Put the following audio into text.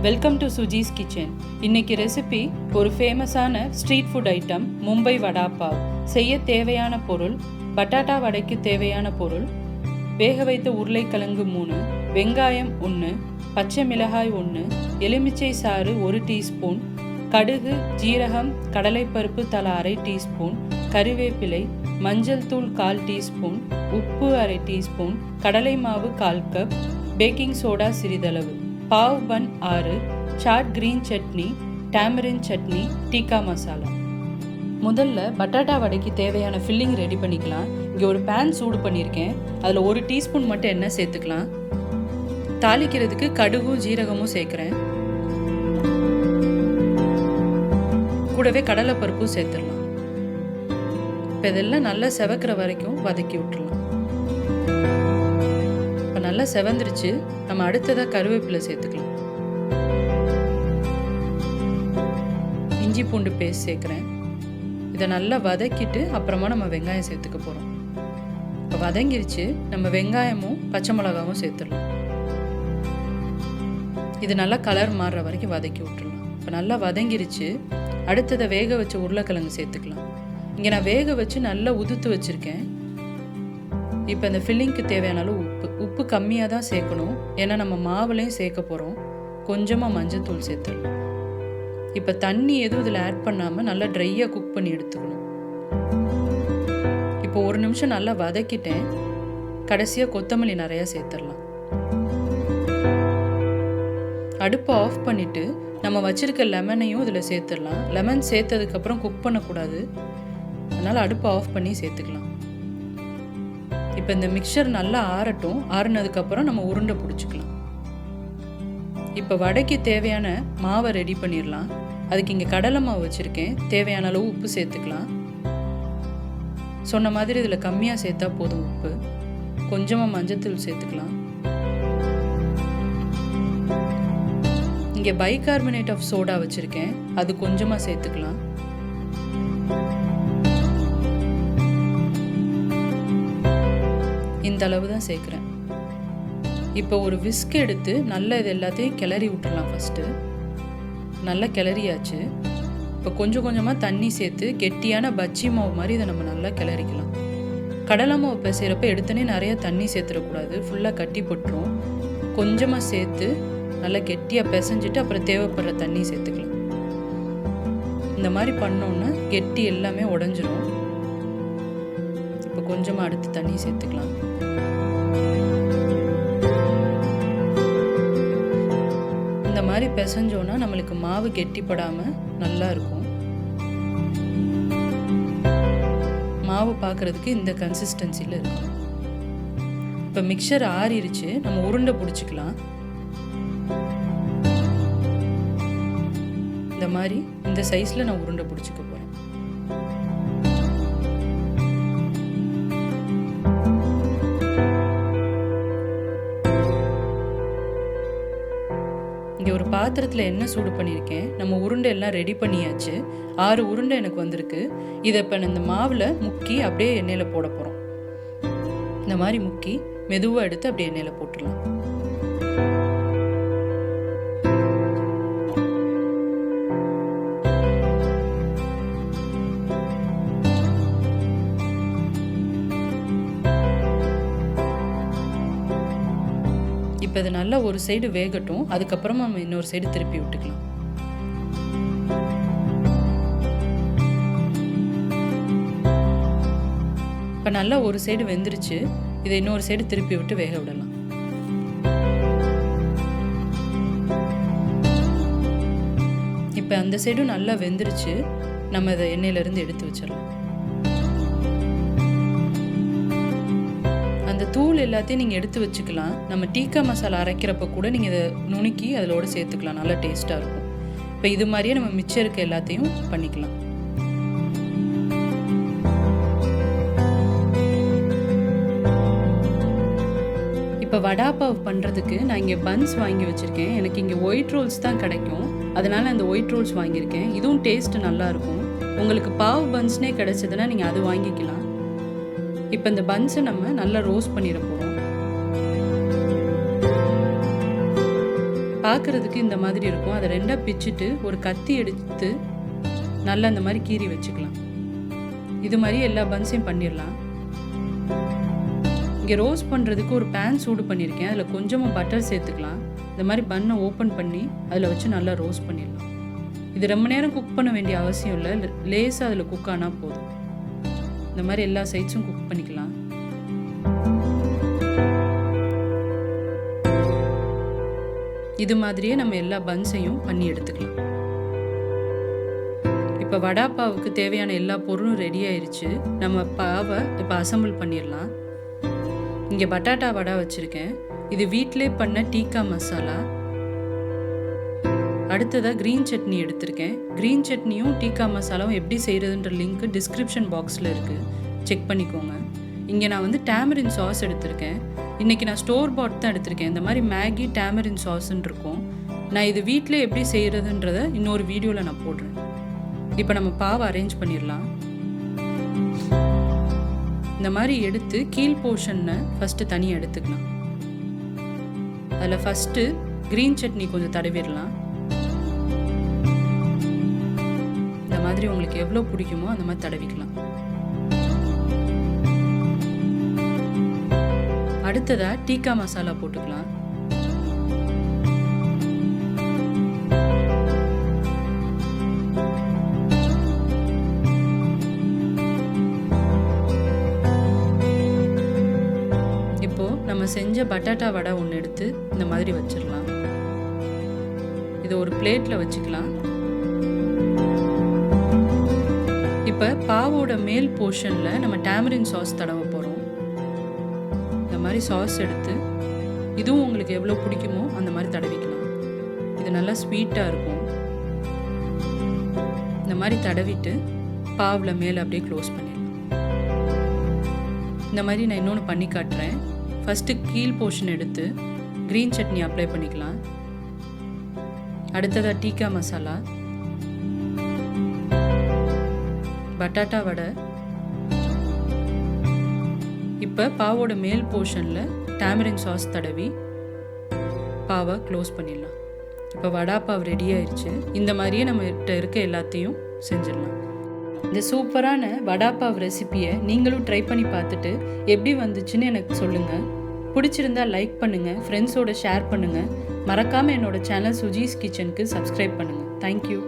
Welcome to Suji's kitchen. இன்னைக்கு recipe ஒரு ஃபேமஸான ஸ்ட்ரீட் ஃபுட் ஐட்டம், மும்பை வடா பாவ். செய்ய தேவையான பொருள்: பட்டாட்டா வடைக்கு தேவையான பொருள்: வேக வைத்த உருளைக்கிழங்கு 3, வெங்காயம் 1, பச்சை மிளகாய் 1, எலுமிச்சை சாறு 1 டீஸ்பூன், கடுகு, ஜீரகம், கடலைப்பருப்பு தலா அரை டீஸ்பூன், கறிவேப்பிலை, மஞ்சள் தூள் 1/4 டீஸ்பூன், உப்பு அரை டீஸ்பூன், கடலை மாவு 1/4 கப், பேக்கிங் சோடா சிறிதளவு, pav bun 6, chaat green chutney, tamarind chutney, tikka masala. முதல்ல பட்டாட்டா வடைக்கு தேவையான ஃபில்லிங் ரெடி பண்ணிக்கலாம். இங்கே ஒரு பேன் சூடு பண்ணியிருக்கேன். அதில் 1 டீஸ்பூன் மட்டும் எண்ணெய் சேர்த்துக்கலாம். தாளிக்கிறதுக்கு கடுகும் ஜீரகமும் சேர்க்குறேன். கூடவே கடலைப்பருப்பும் சேர்த்துடலாம். இப்போ இதெல்லாம் நல்லா செவக்கிற வரைக்கும் வதக்கி விட்டுடலாம். இப்போ நல்லா செவந்துருச்சு. நம்ம அடுத்ததாக கருவேப்பிலை சேர்த்துக்கலாம். இஞ்சி பூண்டு பேஸ்ட் சேர்க்குறேன். இதை நல்லா வதக்கிட்டு அப்புறமா நம்ம வெங்காயம் சேர்த்துக்க போகிறோம். இப்போ வதங்கிருச்சு. நம்ம வெங்காயமும் பச்சை மிளகாவும் சேர்த்துடலாம். இது நல்லா கலர் மாறுற வரைக்கும் வதக்கி விட்டுடலாம். இப்போ நல்லா வதங்கிருச்சு. அடுத்ததை வேக வச்ச உருளைக்கிழங்கு சேர்த்துக்கலாம். இங்கே நான் வேக வச்சு நல்லா உதுத்து வச்சுருக்கேன். இப்போ இந்த ஃபில்லிங்க்கு தேவையான அளவு உப்பு கம்மியாக தான் சேர்க்கணும். ஏன்னா நம்ம மாவுலையும் சேர்க்க போகிறோம். கொஞ்சமாக மஞ்சள் தூள் சேர்த்துடலாம். இப்போ தண்ணி எதுவும் இதில் ஆட் பண்ணாமல் நல்லா ட்ரையாக குக் பண்ணி எடுத்துக்கணும். இப்போ 1 நிமிஷம் நல்லா வதக்கிட்டேன். கடைசியாக கொத்தமல்லி நிறையா சேர்த்துடலாம். அடுப்பை ஆஃப் பண்ணிவிட்டு நம்ம வச்சுருக்க லெமனையும் இதில் சேர்த்துடலாம். லெமன் சேர்த்ததுக்கப்புறம் குக் பண்ணக்கூடாது. அதனால் அடுப்பை ஆஃப் பண்ணி சேர்த்துக்கலாம். இப்போ இந்த மிக்சர் நல்லா ஆறட்டும். ஆறுனதுக்கப்புறம் நம்ம உருண்டை பிடிச்சிக்கலாம். இப்போ வடைக்கு தேவையான மாவை ரெடி பண்ணிடலாம். அதுக்கு இங்கே கடலை மாவு வச்சுருக்கேன். தேவையான அளவு உப்பு சேர்த்துக்கலாம். சொன்ன மாதிரி இதில் கம்மியாக சேர்த்தா போதும் உப்பு. கொஞ்சமாக மஞ்சத்தூள் சேர்த்துக்கலாம். இங்கே பைகார்பனேட் ஆஃப் சோடா வச்சுருக்கேன். அது கொஞ்சமாக சேர்த்துக்கலாம். இந்த அளவு தான் சேர்க்குறேன். இப்போ ஒரு விஸ்க் எடுத்து நல்லா இது எல்லாத்தையும் கிளறி விட்டுடலாம். ஃபஸ்ட்டு நல்லா கிளறியாச்சு. இப்போ கொஞ்சம் கொஞ்சமாக தண்ணி சேர்த்து கெட்டியான பஜ்ஜி மாவு மாதிரி இதை நம்ம நல்லா கிளறிக்கலாம். கடலை மாவு பிசைகிறப்ப எடுத்தோன்னே நிறைய தண்ணி சேர்த்துடக்கூடாது. ஃபுல்லாக கட்டி போட்டுரும். கொஞ்சமாக சேர்த்து நல்லா கெட்டியாக பிசைஞ்சிட்டு அப்புறம் தேவைப்படுற தண்ணி சேர்த்துக்கலாம். இந்த மாதிரி பண்ணோன்னா கெட்டி எல்லாமே உடஞ்சிரும். இப்போ கொஞ்சமாக அடுத்து தண்ணி சேர்த்துக்கலாம். இந்த மாதிரி பிசைஞ்சோன்னா நம்மளுக்கு மாவு கெட்டிப்படாமல் நல்லா இருக்கும். மாவு பார்க்குறதுக்கு இந்த கன்சிஸ்டன்சியில் இருக்கும். இப்போ மிக்சர் ஆறிடுச்சு. நம்ம உருண்டை பிடிச்சிக்கலாம். இந்த மாதிரி இந்த சைஸில் நான் உருண்டை பிடிச்சிக்க போகிறேன். இங்கே ஒரு பாத்திரத்தில் எண்ணெய் சூடு பண்ணியிருக்கேன். நம்ம உருண்டை எல்லாம் ரெடி பண்ணியாச்சு. 6 உருண்டை எனக்கு வந்திருக்கு. இதை இப்போ இந்த மாவில் முக்கி அப்படியே எண்ணெயில் போட போகிறோம். இந்த மாதிரி முக்கி மெதுவாக எடுத்து அப்படியே எண்ணெயில் போட்டுடலாம். இப்போ இது நல்லா ஒரு சைடு வேகட்டும். அதுக்கப்புறமா நம்ம இன்னொரு சைடு திருப்பி விட்டுக்கலாம். இப்போ நல்லா ஒரு சைடு வெந்துருச்சு. இதை இன்னொரு சைடு திருப்பி விட்டு வேக விடலாம். இப்போ அந்த சைடும் நல்லா வெந்துருச்சு. நம்ம இதை எண்ணெயிலேருந்து எடுத்து வச்சிடலாம். அந்த தூள் எல்லாத்தையும் நீங்கள் எடுத்து வச்சுக்கலாம். நம்ம டீக்கா மசாலா அரைக்கிறப்ப கூட நீங்கள் இதை நுணுக்கி அதிலோடு சேர்த்துக்கலாம். நல்லா டேஸ்ட்டாக இருக்கும். இப்போ இது மாதிரியே நம்ம மிச்சம் இருக்க எல்லாத்தையும் பண்ணிக்கலாம். இப்போ வடா பாவ் பண்ணுறதுக்கு நான் இங்கே பன்ஸ் வாங்கி வச்சுருக்கேன். எனக்கு இங்கே ஒயிட் ரோல்ஸ் தான் கிடைக்கும். அதனால் அந்த ஒயிட் ரோல்ஸ் வாங்கியிருக்கேன். இதுவும் டேஸ்ட்டு நல்லாயிருக்கும். உங்களுக்கு பாவ் பன்ஸ்னே கிடைச்சதுன்னா நீங்கள் அது வாங்கிக்கலாம். இப்போ இந்த பன்ஸை நம்ம நல்லா ரோஸ்ட் பண்ணிட போகிறோம். பார்க்குறதுக்கு இந்த மாதிரி இருக்கும். அதை 2ஆக பிச்சுட்டு ஒரு கத்தி எடுத்து நல்லா இந்த மாதிரி கீறி வச்சுக்கலாம். இது மாதிரி எல்லா பன்ஸையும் பண்ணிடலாம். இங்கே ரோஸ்ட் பண்ணுறதுக்கு ஒரு பேன் சூடு பண்ணியிருக்கேன். அதில் கொஞ்சமாக பட்டர் சேர்த்துக்கலாம். இந்த மாதிரி பன்னை ஓப்பன் பண்ணி அதில் வச்சு நல்லா ரோஸ்ட் பண்ணிடலாம். இது ரொம்ப நேரம் குக் பண்ண வேண்டிய அவசியம் இல்லை, லேசாக அதில் குக் ஆனால் போதும். இந்த மாதிரி எல்லா சைட்ஸும் குக் பண்ணிக்கலாம். இது மாதிரியே நம்ம எல்லா பன்ஸையும் பண்ணி எடுத்துக்கலாம். இப்போ வடாப்பாவுக்கு தேவையான எல்லா பொருளும் ரெடி ஆயிடுச்சு. நம்ம பாவை இப்போ அசம்பிள் பண்ணிடலாம். இங்கே பட்டாட்டா வடை வச்சுருக்கேன். இது வீட்டிலே பண்ண டீக்கா மசாலா. அடுத்ததாக க்ரீன் சட்னி எடுத்திருக்கேன். க்ரீன் சட்னியும் டீக்கா மசாலாவும் எப்படி செய்கிறதுன்ற லிங்க் டிஸ்கிரிப்ஷன் பாக்ஸில் இருக்குது, செக் பண்ணிக்கோங்க. இங்கே நான் வந்து டேமரின் சாஸ் எடுத்திருக்கேன். இன்றைக்கி நான் ஸ்டோர் பாட் தான் எடுத்திருக்கேன். இந்த மாதிரி மேகி டேமரின் சாஸ்ன்னு இருக்கும். நான் இது வீட்டிலே எப்படி செய்கிறதுன்றத இன்னொரு வீடியோவில் நான் போடுறேன். இப்போ நம்ம பாவை அரேஞ்ச் பண்ணிடலாம். இந்த மாதிரி எடுத்து கீழ் போர்ஷனை ஃபஸ்ட்டு தனியாக எடுத்துக்கலாம். அதில் ஃபஸ்ட்டு க்ரீன் சட்னி கொஞ்சம் தடவிடலாம். இந்த மாதிரி உங்களுக்கு எவ்வளோ பிடிக்குமோ அந்த மாதிரி தடவிக்கலாம். அடுத்ததாக டீக்கா மசாலா போட்டுக்கலாம். இப்போது நம்ம செஞ்ச பட்டாட்டா வடை ஒன்று எடுத்து இந்த மாதிரி வச்சிடலாம். இதை ஒரு பிளேட்டில் வச்சுக்கலாம். இப்போ பாவோட மேல் போர்ஷனில் நம்ம டேமரின் சாஸ் தடவ போகிறோம். இந்த மாதிரி சாஸ் எடுத்து இதுவும் உங்களுக்கு எவ்வளோ பிடிக்குமோ அந்த மாதிரி தடவிக்கலாம். இது நல்லா ஸ்வீட்டாக இருக்கும். இந்த மாதிரி தடவிட்டு பாவில் மேலே அப்படியே க்ளோஸ் பண்ணிடலாம். இந்த மாதிரி நான் இன்னொன்று பண்ணி காட்டுறேன். ஃபஸ்ட்டு கீழ் போர்ஷன் எடுத்து க்ரீன் சட்னி அப்ளை பண்ணிக்கலாம். அடுத்ததாக டீக்கா மசாலா, பட்டாட்டா வடை. இப்போ பாவோட மேல் போர்ஷனில் டேமரின் சாஸ் தடவி பாவை க்ளோஸ் பண்ணிடலாம். இப்போ வடாப்பாவ் ரெடி ஆயிடுச்சு. இந்த மாதிரியே நம்மகிட்ட இருக்க எல்லாத்தையும் செஞ்சிடலாம். இந்த சூப்பரான வடாப்பாவ் ரெசிப்பியை நீங்களும் ட்ரை பண்ணி பார்த்துட்டு எப்படி வந்துச்சுன்னு எனக்கு சொல்லுங்கள். பிடிச்சிருந்தா லைக் பண்ணுங்கள், ஃப்ரெண்ட்ஸோட ஷேர் பண்ணுங்கள். மறக்காமல் என்னோட சேனல் சுஜீஸ் கிச்சனுக்கு சப்ஸ்கிரைப் பண்ணுங்கள். தேங்க்யூ.